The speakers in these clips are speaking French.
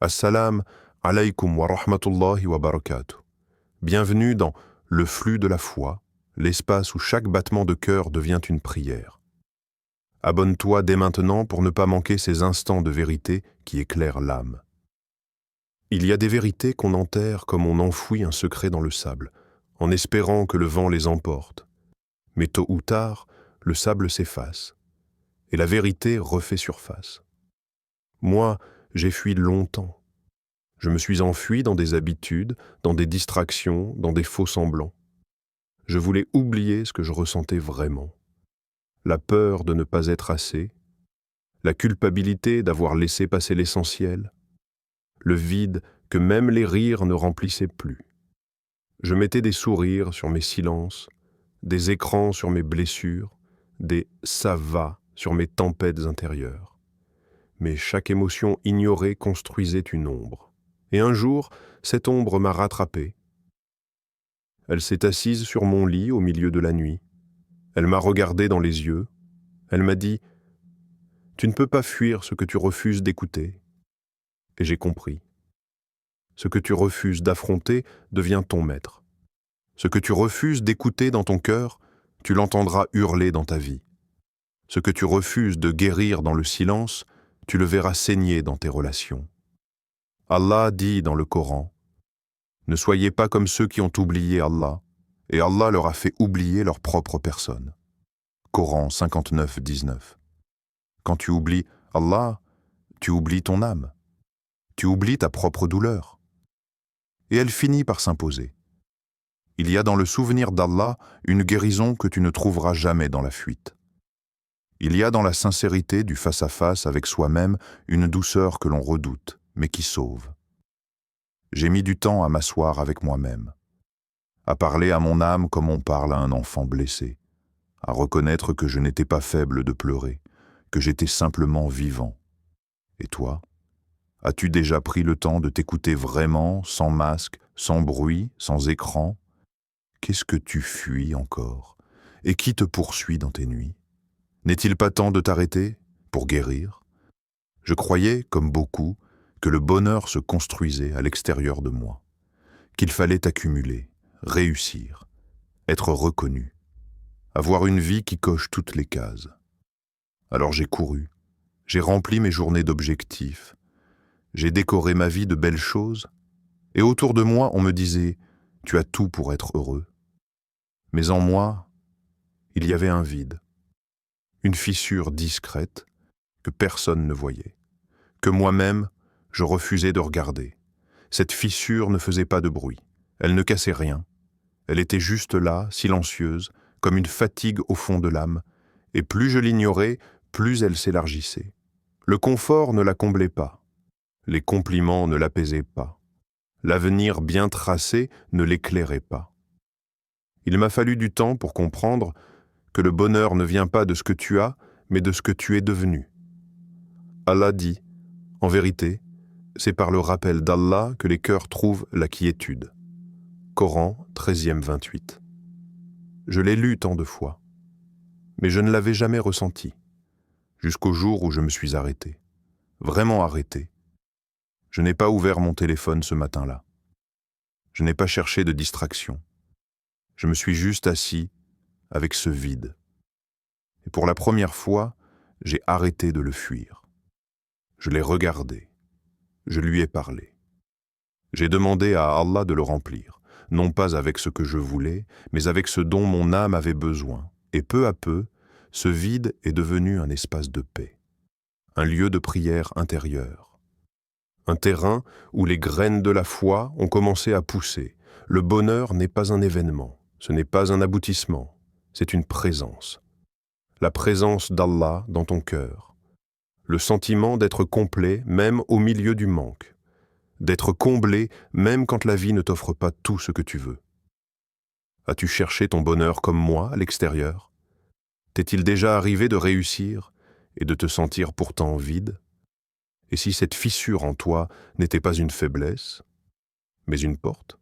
Assalam alaykum wa rahmatullahi wa barakatuh. Bienvenue dans le flux de la foi, l'espace où chaque battement de cœur devient une prière. Abonne-toi dès maintenant pour ne pas manquer ces instants de vérité qui éclairent l'âme. Il y a des vérités qu'on enterre comme on enfouit un secret dans le sable, en espérant que le vent les emporte. Mais tôt ou tard, le sable s'efface, et la vérité refait surface. Moi, j'ai fui longtemps. Je me suis enfui dans des habitudes, dans des distractions, dans des faux semblants. Je voulais oublier ce que je ressentais vraiment. La peur de ne pas être assez, la culpabilité d'avoir laissé passer l'essentiel, le vide que même les rires ne remplissaient plus. Je mettais des sourires sur mes silences, des écrans sur mes blessures, des « ça va » sur mes tempêtes intérieures. Mais chaque émotion ignorée construisait une ombre. Et un jour, cette ombre m'a rattrapé. Elle s'est assise sur mon lit au milieu de la nuit. Elle m'a regardé dans les yeux. Elle m'a dit « Tu ne peux pas fuir ce que tu refuses d'écouter. » Et j'ai compris. Ce que tu refuses d'affronter devient ton maître. Ce que tu refuses d'écouter dans ton cœur, tu l'entendras hurler dans ta vie. Ce que tu refuses de guérir dans le silence, tu le verras saigner dans tes relations. Allah dit dans le Coran, « Ne soyez pas comme ceux qui ont oublié Allah, et Allah leur a fait oublier leur propre personne. » Coran 59, 19. Quand tu oublies Allah, tu oublies ton âme. Tu oublies ta propre douleur. Et elle finit par s'imposer. Il y a dans le souvenir d'Allah une guérison que tu ne trouveras jamais dans la fuite. Il y a dans la sincérité du face-à-face avec soi-même une douceur que l'on redoute, mais qui sauve. J'ai mis du temps à m'asseoir avec moi-même, à parler à mon âme comme on parle à un enfant blessé, à reconnaître que je n'étais pas faible de pleurer, que j'étais simplement vivant. Et toi, as-tu déjà pris le temps de t'écouter vraiment, sans masque, sans bruit, sans écran? Qu'est-ce que tu fuis encore? Et qui te poursuit dans tes nuits? N'est-il pas temps de t'arrêter pour guérir? Je croyais, comme beaucoup, que le bonheur se construisait à l'extérieur de moi, qu'il fallait accumuler, réussir, être reconnu, avoir une vie qui coche toutes les cases. Alors j'ai couru, j'ai rempli mes journées d'objectifs, j'ai décoré ma vie de belles choses, et autour de moi on me disait « Tu as tout pour être heureux ». Mais en moi, il y avait un vide, une fissure discrète que personne ne voyait, que moi-même, je refusais de regarder. Cette fissure ne faisait pas de bruit, elle ne cassait rien. Elle était juste là, silencieuse, comme une fatigue au fond de l'âme, et plus je l'ignorais, plus elle s'élargissait. Le confort ne la comblait pas, les compliments ne l'apaisaient pas, l'avenir bien tracé ne l'éclairait pas. Il m'a fallu du temps pour comprendre que le bonheur ne vient pas de ce que tu as, mais de ce que tu es devenu. Allah dit, en vérité, c'est par le rappel d'Allah que les cœurs trouvent la quiétude. Coran 13e 28. Je l'ai lu tant de fois, mais je ne l'avais jamais ressenti, jusqu'au jour où je me suis arrêté, vraiment arrêté. Je n'ai pas ouvert mon téléphone ce matin-là. Je n'ai pas cherché de distraction. Je me suis juste assis avec ce vide. Et pour la première fois, j'ai arrêté de le fuir. Je l'ai regardé. Je lui ai parlé. J'ai demandé à Allah de le remplir, non pas avec ce que je voulais, mais avec ce dont mon âme avait besoin. Et peu à peu, ce vide est devenu un espace de paix, un lieu de prière intérieure, un terrain où les graines de la foi ont commencé à pousser. Le bonheur n'est pas un événement, ce n'est pas un aboutissement, c'est une présence. La présence d'Allah dans ton cœur, le sentiment d'être complet même au milieu du manque, d'être comblé même quand la vie ne t'offre pas tout ce que tu veux. As-tu cherché ton bonheur comme moi à l'extérieur? T'est-il déjà arrivé de réussir et de te sentir pourtant vide? Et si cette fissure en toi n'était pas une faiblesse, mais une porte?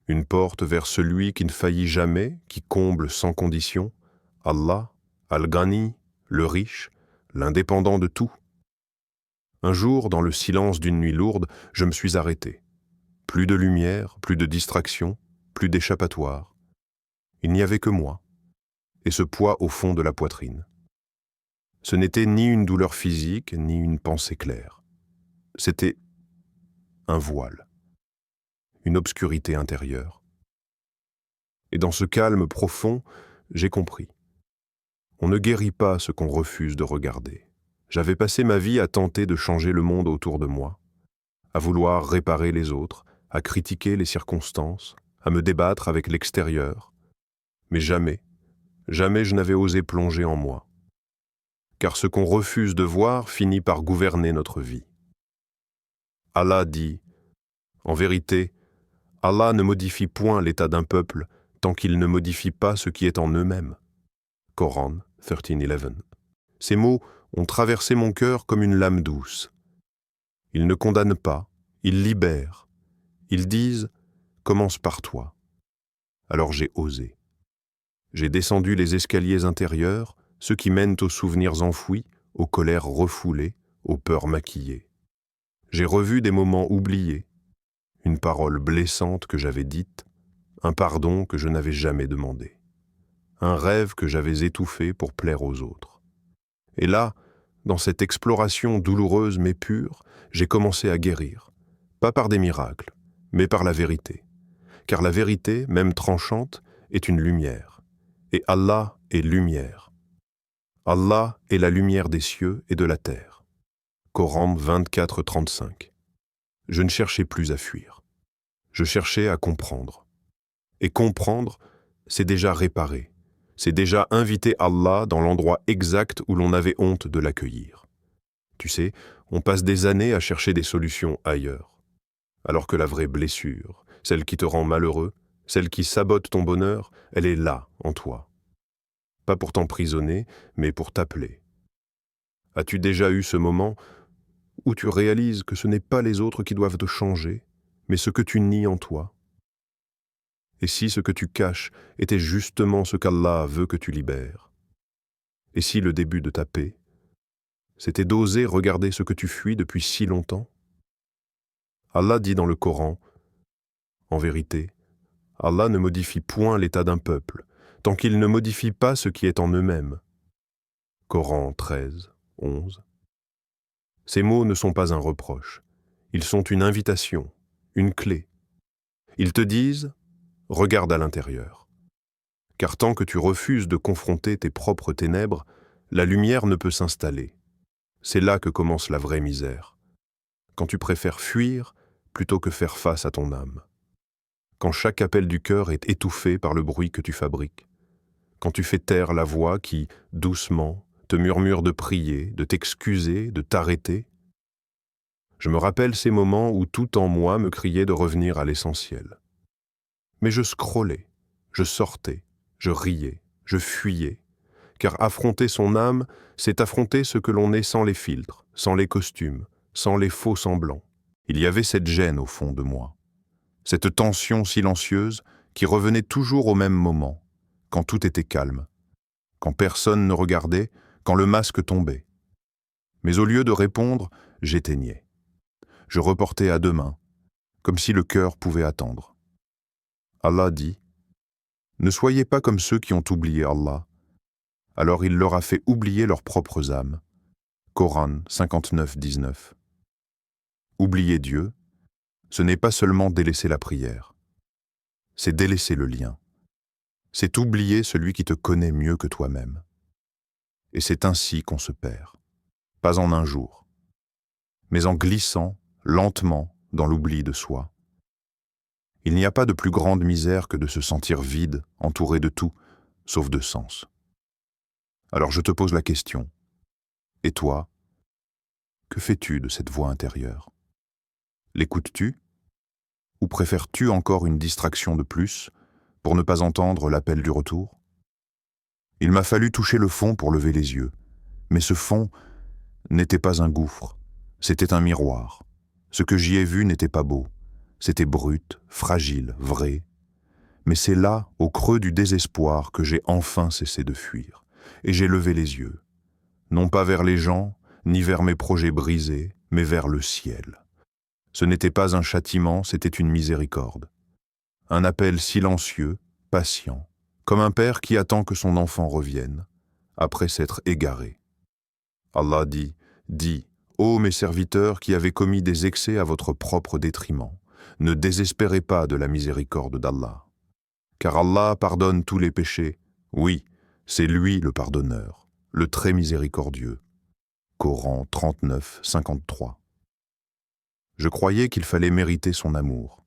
Une porte vers celui qui ne faillit jamais, qui comble sans condition, Allah, Al-Ghani, le riche, l'indépendant de tout. Un jour, dans le silence d'une nuit lourde, je me suis arrêté. Plus de lumière, plus de distraction, plus d'échappatoire. Il n'y avait que moi, et ce poids au fond de la poitrine. Ce n'était ni une douleur physique, ni une pensée claire. C'était un voile, une obscurité intérieure. Et dans ce calme profond, j'ai compris. On ne guérit pas ce qu'on refuse de regarder. J'avais passé ma vie à tenter de changer le monde autour de moi, à vouloir réparer les autres, à critiquer les circonstances, à me débattre avec l'extérieur. Mais jamais je n'avais osé plonger en moi. Car ce qu'on refuse de voir finit par gouverner notre vie. Allah dit, en vérité, Allah ne modifie point l'état d'un peuple tant qu'il ne modifie pas ce qui est en eux-mêmes. Coran 13:11. Ces mots ont traversé mon cœur comme une lame douce. Ils ne condamnent pas, ils libèrent. Ils disent « Commence par toi ». Alors j'ai osé. J'ai descendu les escaliers intérieurs, ceux qui mènent aux souvenirs enfouis, aux colères refoulées, aux peurs maquillées. J'ai revu des moments oubliés, une parole blessante que j'avais dite, un pardon que je n'avais jamais demandé, un rêve que j'avais étouffé pour plaire aux autres. Et là, dans cette exploration douloureuse mais pure, j'ai commencé à guérir, pas par des miracles, mais par la vérité. Car la vérité, même tranchante, est une lumière. Et Allah est lumière. Allah est la lumière des cieux et de la terre. Coran 24:35. Je ne cherchais plus à fuir. Je cherchais à comprendre. Et comprendre, c'est déjà réparer. C'est déjà inviter Allah dans l'endroit exact où l'on avait honte de l'accueillir. Tu sais, on passe des années à chercher des solutions ailleurs. Alors que la vraie blessure, celle qui te rend malheureux, celle qui sabote ton bonheur, elle est là, en toi. Pas pour t'emprisonner, mais pour t'appeler. As-tu déjà eu ce moment où tu réalises que ce n'est pas les autres qui doivent te changer, mais ce que tu nies en toi? Et si ce que tu caches était justement ce qu'Allah veut que tu libères? Et si le début de ta paix, c'était d'oser regarder ce que tu fuis depuis si longtemps? Allah dit dans le Coran, en vérité, Allah ne modifie point l'état d'un peuple, tant qu'il ne modifie pas ce qui est en eux-mêmes. Coran 13:11. Ces mots ne sont pas un reproche, ils sont une invitation, une clé. Ils te disent, regarde à l'intérieur. Car tant que tu refuses de confronter tes propres ténèbres, la lumière ne peut s'installer. C'est là que commence la vraie misère. Quand tu préfères fuir plutôt que faire face à ton âme. Quand chaque appel du cœur est étouffé par le bruit que tu fabriques. Quand tu fais taire la voix qui, doucement, te murmure de prier, de t'excuser, de t'arrêter. Je me rappelle ces moments où tout en moi me criait de revenir à l'essentiel. Mais je scrollais, je sortais, je riais, je fuyais, car affronter son âme, c'est affronter ce que l'on est sans les filtres, sans les costumes, sans les faux semblants. Il y avait cette gêne au fond de moi, cette tension silencieuse qui revenait toujours au même moment, quand tout était calme, quand personne ne regardait, quand le masque tombait. Mais au lieu de répondre, j'éteignais. Je reportais à demain, comme si le cœur pouvait attendre. Allah dit, « Ne soyez pas comme ceux qui ont oublié Allah. » Alors il leur a fait oublier leurs propres âmes. Coran 59:19. Oublier Dieu, ce n'est pas seulement délaisser la prière, c'est délaisser le lien. C'est oublier celui qui te connaît mieux que toi-même. Et c'est ainsi qu'on se perd, pas en un jour, mais en glissant lentement dans l'oubli de soi. Il n'y a pas de plus grande misère que de se sentir vide, entouré de tout, sauf de sens. Alors je te pose la question, et toi, que fais-tu de cette voix intérieure? L'écoutes-tu? Ou préfères-tu encore une distraction de plus pour ne pas entendre l'appel du retour? Il m'a fallu toucher le fond pour lever les yeux, mais ce fond n'était pas un gouffre, c'était un miroir. Ce que j'y ai vu n'était pas beau, c'était brut, fragile, vrai. Mais c'est là, au creux du désespoir, que j'ai enfin cessé de fuir, et j'ai levé les yeux, non pas vers les gens, ni vers mes projets brisés, mais vers le ciel. Ce n'était pas un châtiment, c'était une miséricorde. Un appel silencieux, patient, comme un père qui attend que son enfant revienne, après s'être égaré. Allah dit, « Dis, ô mes serviteurs qui avez commis des excès à votre propre détriment, ne désespérez pas de la miséricorde d'Allah. Car Allah pardonne tous les péchés, oui, c'est lui le pardonneur, le très miséricordieux. » Coran 39, 53. Je croyais qu'il fallait mériter son amour,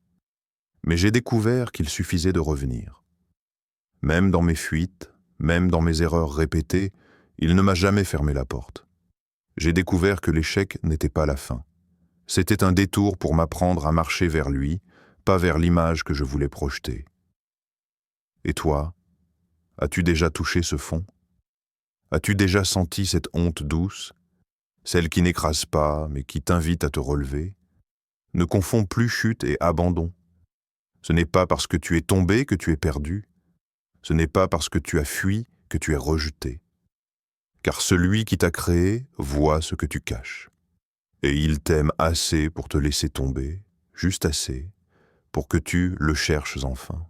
mais j'ai découvert qu'il suffisait de revenir. Même dans mes fuites, même dans mes erreurs répétées, il ne m'a jamais fermé la porte. J'ai découvert que l'échec n'était pas la fin. C'était un détour pour m'apprendre à marcher vers lui, pas vers l'image que je voulais projeter. Et toi, as-tu déjà touché ce fond? As-tu déjà senti cette honte douce, celle qui n'écrase pas, mais qui t'invite à te relever? Ne confonds plus chute et abandon. Ce n'est pas parce que tu es tombé que tu es perdu. Ce n'est pas parce que tu as fui que tu es rejeté. Car celui qui t'a créé voit ce que tu caches. Et il t'aime assez pour te laisser tomber, juste assez, pour que tu le cherches enfin.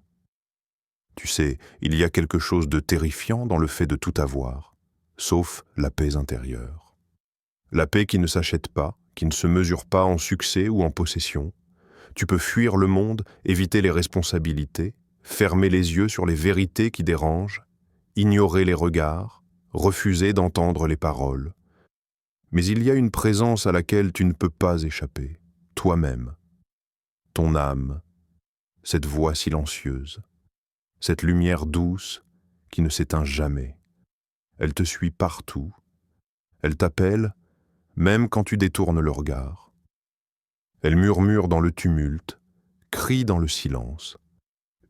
Tu sais, il y a quelque chose de terrifiant dans le fait de tout avoir, sauf la paix intérieure. La paix qui ne s'achète pas, qui ne se mesure pas en succès ou en possession. Tu peux fuir le monde, éviter les responsabilités, fermer les yeux sur les vérités qui dérangent, ignorer les regards, refuser d'entendre les paroles. Mais il y a une présence à laquelle tu ne peux pas échapper, toi-même, ton âme, cette voix silencieuse, cette lumière douce qui ne s'éteint jamais. Elle te suit partout, elle t'appelle, même quand tu détournes le regard. Elle murmure dans le tumulte, crie dans le silence,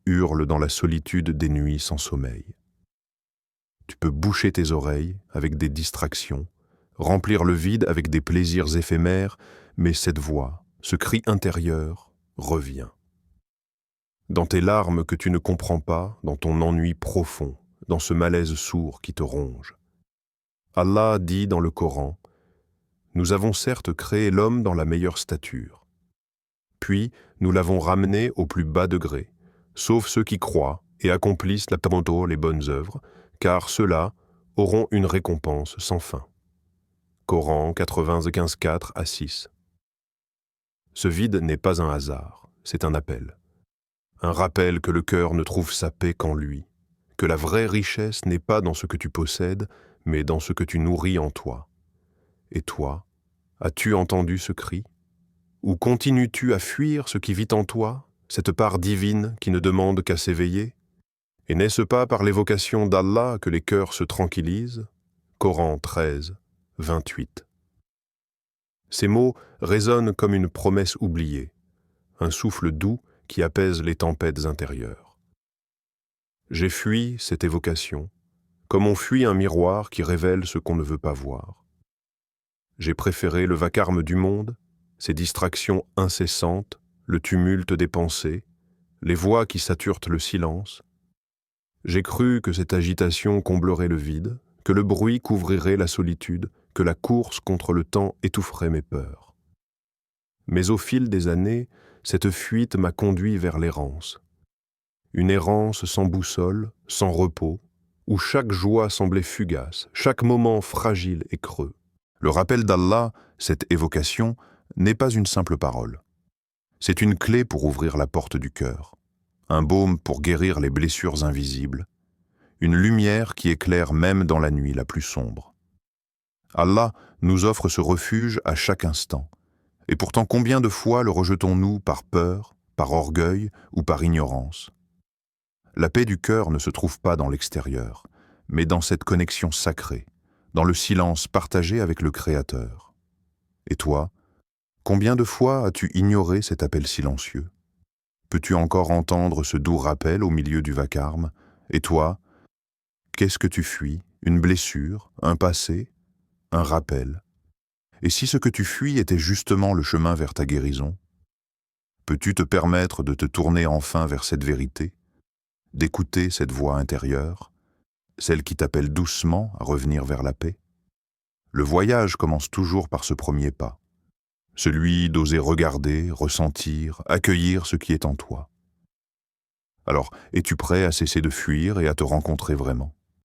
hurle dans la solitude des nuits sans sommeil. Tu peux boucher tes oreilles avec des distractions, remplir le vide avec des plaisirs éphémères, mais cette voix, ce cri intérieur, revient. Dans tes larmes que tu ne comprends pas, dans ton ennui profond, dans ce malaise sourd qui te ronge. Allah dit dans le Coran, « Nous avons certes créé l'homme dans la meilleure stature. Puis nous l'avons ramené au plus bas degré, sauf ceux qui croient et accomplissent les bonnes œuvres, car ceux-là auront une récompense sans fin. » Coran 95, 4 à 6. Ce vide n'est pas un hasard, c'est un appel. Un rappel que le cœur ne trouve sa paix qu'en lui, que la vraie richesse n'est pas dans ce que tu possèdes, mais dans ce que tu nourris en toi. Et toi, as-tu entendu ce cri? Ou continues-tu à fuir ce qui vit en toi, cette part divine qui ne demande qu'à s'éveiller? Et n'est-ce pas par l'évocation d'Allah que les cœurs se tranquillisent? Coran 13, 28. Ces mots résonnent comme une promesse oubliée, un souffle doux qui apaise les tempêtes intérieures. J'ai fui cette évocation, comme on fuit un miroir qui révèle ce qu'on ne veut pas voir. J'ai préféré le vacarme du monde, ces distractions incessantes, le tumulte des pensées, les voix qui saturent le silence. J'ai cru que cette agitation comblerait le vide, que le bruit couvrirait la solitude, que la course contre le temps étoufferait mes peurs. Mais au fil des années, cette fuite m'a conduit vers l'errance. Une errance sans boussole, sans repos, où chaque joie semblait fugace, chaque moment fragile et creux. Le rappel d'Allah, cette évocation, n'est pas une simple parole. C'est une clé pour ouvrir la porte du cœur, un baume pour guérir les blessures invisibles, une lumière qui éclaire même dans la nuit la plus sombre. Allah nous offre ce refuge à chaque instant, et pourtant combien de fois le rejetons-nous par peur, par orgueil ou par ignorance? La paix du cœur ne se trouve pas dans l'extérieur, mais dans cette connexion sacrée, dans le silence partagé avec le Créateur. Et toi, combien de fois as-tu ignoré cet appel silencieux? Peux-tu encore entendre ce doux rappel au milieu du vacarme? Et toi, qu'est-ce que tu fuis? Une blessure? Un passé? Un rappel? Et si ce que tu fuis était justement le chemin vers ta guérison? Peux-tu te permettre de te tourner enfin vers cette vérité, d'écouter cette voix intérieure, celle qui t'appelle doucement à revenir vers la paix? Le voyage commence toujours par ce premier pas. celui d'oser regarder, ressentir, accueillir ce qui est en toi. Alors, es-tu prêt à cesser de fuir et à te rencontrer vraiment ?